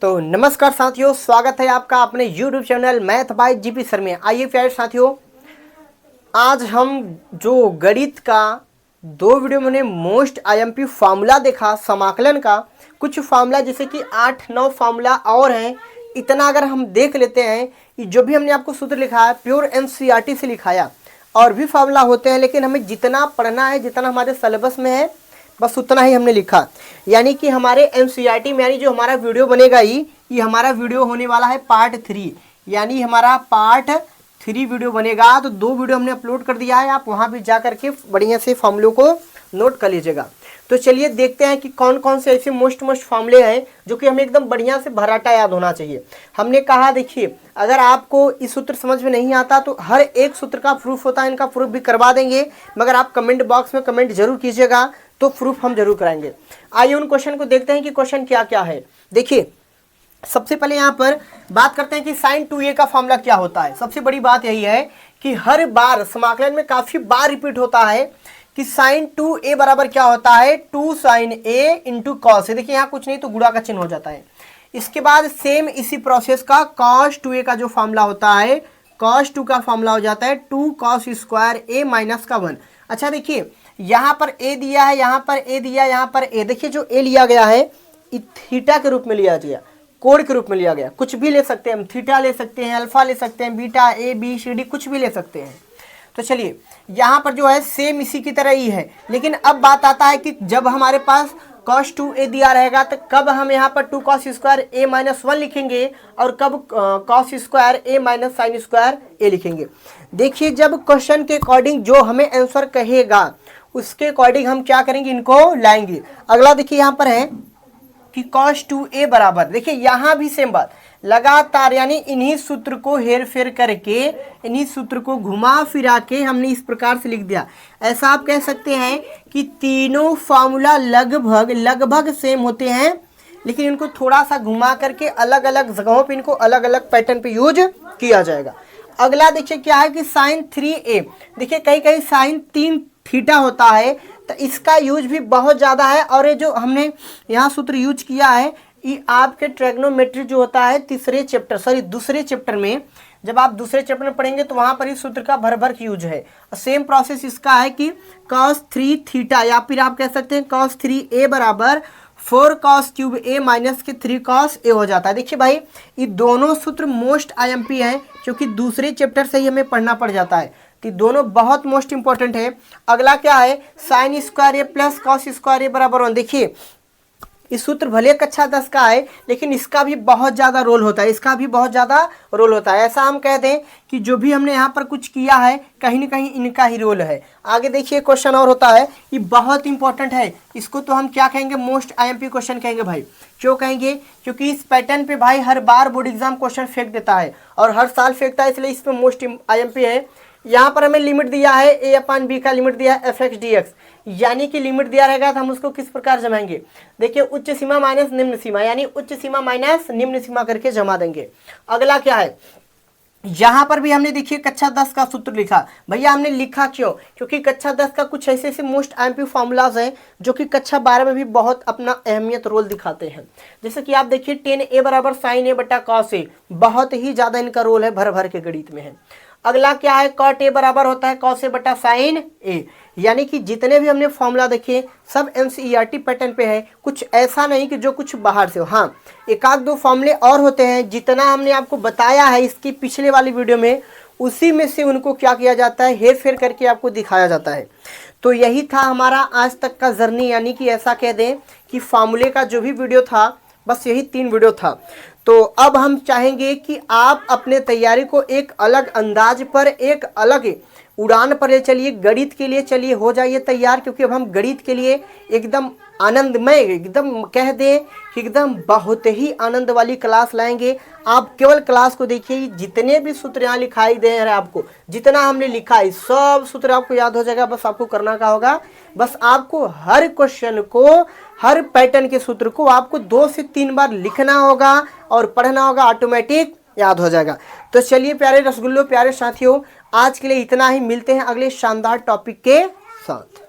तो नमस्कार साथियों, स्वागत है आपका अपने YouTube channel math bye GP sir में। आइए प्यारे साथियों, आज हम जो गणित का दो वीडियो में मोस्ट आईएमपी फार्मूला देखा समाकलन का, कुछ फार्मूला जैसे कि 8-9 फार्मूला और हैं। इतना अगर हम देख लेते हैं कि जो भी हमने आपको सूत्र लिखा है प्योर एनसीईआरटी से लिखाया, और भी फार्मूला होते हैं लेकिन हमें जितना पढ़ना है, जितना हमारे सिलेबस में है, बस उतना ही हमने लिखा। यानी कि हमारे एनसीईआरटी में यानी जो हमारा वीडियो बनेगा ये हमारा वीडियो होने वाला है पार्ट 3, यानी हमारा पार्ट 3 वीडियो बनेगा। तो 2 वीडियो हमने अपलोड कर दिया है, आप वहाँ भी जा करके बढ़िया से फॉर्मूलों को नोट कर लीजिएगा। तो चलिए देखते हैं कि कौन कौन से ऐसे मोस्ट फॉर्मूले हैं जो कि हमें एकदम बढ़िया से भराटा याद होना चाहिए। हमने कहा देखिए, अगर आपको इस सूत्र समझ में नहीं आता तो हर एक सूत्र का प्रूफ होता है, इनका प्रूफ भी करवा देंगे, मगर आप कमेंट बॉक्स में कमेंट जरूर कीजिएगा, तो प्रूफ हम जरूर कराएंगे। आइए उन क्वेश्चन को देखते हैं कि क्वेश्चन क्या क्या है। देखिए, सबसे पहले यहाँ पर बात करते हैं कि sin 2a का फॉर्मूला क्या होता है। सबसे बड़ी बात यही है कि हर बार समाकलन में काफी बार रिपीट होता है कि sin 2a बराबर क्या होता है, 2 sin a into cos A. देखिए यहाँ कुछ नहीं तो गुणा का चिन्ह हो जाता है। इसके बाद सेम इसी प्रोसेस का cos 2a का जो फॉर्मूला होता है, cos 2 का फॉर्मूला हो जाता है 2 cos स्क्वायर a माइनस का 1। अच्छा देखिए, यहाँ पर a दिया है, यहाँ पर a दिया, यहाँ पर a। देखिए जो a लिया गया है थीटा के रूप में लिया गया, कोण के रूप में लिया गया। कुछ भी ले सकते हैं हम, थीटा ले सकते हैं, अल्फा ले सकते हैं, beta, A B C D कुछ भी ले सकते हैं। तो चलिए यहाँ पर जो है सेम इसी की तरह ही है, लेकिन अब बात आता है कि जब हमारे पास cos 2a दिया रहेगा तो कब हम यहाँ पर 2 cos स्क्वायर a माइनस 1 लिखेंगे और कब cos square a minus sine square a लिखेंगे। देखिए जब क्वेश्चन के अकॉर्डिंग जो हमें आंसर कहेगा उसके अकॉर्डिंग हम क्या करेंगे, इनको लाएंगे। अगला देखिए यहाँ पर है कि cos 2a बराबर, देखिए यहाँ भी सेम बात, लगातार यानी इन्हीं सूत्र को हेर फेर करके, इन्हीं सूत्र को घुमा फिरा के हमने इस प्रकार से लिख दिया। ऐसा आप कह सकते हैं कि तीनों फार्मूला लगभग सेम होते हैं, लेकिन इनको थोड़ा सा घुमा करके अलग अलग जगहों पे, इनको अलग अलग पैटर्न पे यूज किया जाएगा। अगला देखिए क्या है कि sin 3a, देखिए कहीं कहीं sin 3 थीटा होता है, तो इसका यूज भी बहुत ज़्यादा है। और ये जो हमने यहाँ सूत्र यूज किया है ये आपके ट्रिग्नोमेट्री जो होता है दूसरे चैप्टर में, जब आप दूसरे चैप्टर में पढ़ेंगे तो वहाँ पर इस सूत्र का भर की यूज है। सेम प्रोसेस इसका है कि cos 3 थीटा, या फिर आप कह सकते हैं cos 3a बराबर 4 cos क्यूब a माइनस के 3 cos a हो जाता है। देखिए भाई ये दोनों सूत्र मोस्ट आईएमपी हैं, क्योंकि दूसरे चैप्टर से ही हमें पढ़ना पड़ जाता है, तो दोनों बहुत मोस्ट इंपॉर्टेंट है। अगला क्या है, साइन स्क्वायर ए प्लस कॉस स्क्वायर ए बराबर 1। देखिए इस सूत्र भले कक्षा 10 का है, लेकिन इसका भी बहुत ज़्यादा रोल होता है, इसका भी बहुत ज़्यादा रोल होता है। ऐसा हम कह दें कि जो भी हमने यहाँ पर कुछ किया है कहीं ना कहीं इनका ही रोल है। आगे देखिए क्वेश्चन और होता है, ये बहुत इंपॉर्टेंट है, इसको तो हम क्या कहेंगे, मोस्ट आईएमपी क्वेश्चन कहेंगे भाई। क्यों कहेंगे, क्योंकि इस पैटर्न पे भाई हर बार बोर्ड एग्जाम क्वेश्चन फेंक देता है और हर साल फेंकता है, इसलिए इसमें मोस्ट आईएमपी है। यहाँ पर हमें लिमिट दिया है a/b का लिमिट दिया है f(x) dx, यानी कि लिमिट दिया रहेगा तो हम उसको किस प्रकार जमाएंगे। देखिए उच्च सीमा माइनस निम्न सीमा, यानी उच्च सीमा माइनस निम्न सीमा करके जमा देंगे। अगला क्या है, यहाँ पर भी हमने देखिए कक्षा 10 का सूत्र लिखा। भैया हमने लिखा क्यों, क्योंकि कक्षा 10 का कुछ ऐसे ऐसे मोस्ट आईएमपी फार्मूलाज हैं जो कि कक्षा 12 में भी बहुत अपना अहमियत रोल दिखाते हैं। जैसे कि आप देखिए 10a बराबर साइन a बटा कॉस ए, बहुत ही ज़्यादा इनका रोल है, भर के गणित में है। अगला क्या है, कॉट ए बराबर होता है कॉस ए बटा साइन ए, यानी कि जितने भी हमने फॉर्मूला देखे सब एनसीईआरटी पैटर्न पे है, कुछ ऐसा नहीं कि जो कुछ बाहर से हो। हाँ, एक आध दो फॉर्मूले और होते हैं, जितना हमने आपको बताया है इसकी पिछले वाली वीडियो में, उसी में से उनको क्या किया जाता है, हेर फेर करके आपको दिखाया जाता है। तो यही था हमारा आज तक का जर्नी, यानी कि ऐसा कह दें कि फार्मूले का जो भी वीडियो था बस यही 3 वीडियो था। तो अब हम चाहेंगे कि आप अपने तैयारी को एक अलग अंदाज पर, एक अलग उड़ान पर ले चलिए, गणित के लिए चलिए, हो जाइए तैयार, क्योंकि अब हम गणित के लिए एकदम आनंदमय, एकदम कह दें कि एकदम बहुत ही आनंद वाली क्लास लाएंगे। आप केवल क्लास को देखिए, जितने भी सूत्र यहाँ लिखाई दे रहे हैं आपको, जितना हमने लिखा है सब सूत्र आपको याद हो जाएगा। बस आपको करना क्या होगा, बस आपको हर क्वेश्चन को, हर पैटर्न के सूत्र को आपको 2 से 3 बार लिखना होगा और पढ़ना होगा, ऑटोमेटिक याद हो जाएगा। तो चलिए प्यारे रसगुल्लो, प्यारे साथियों, आज के लिए इतना ही, मिलते हैं अगले शानदार टॉपिक के साथ।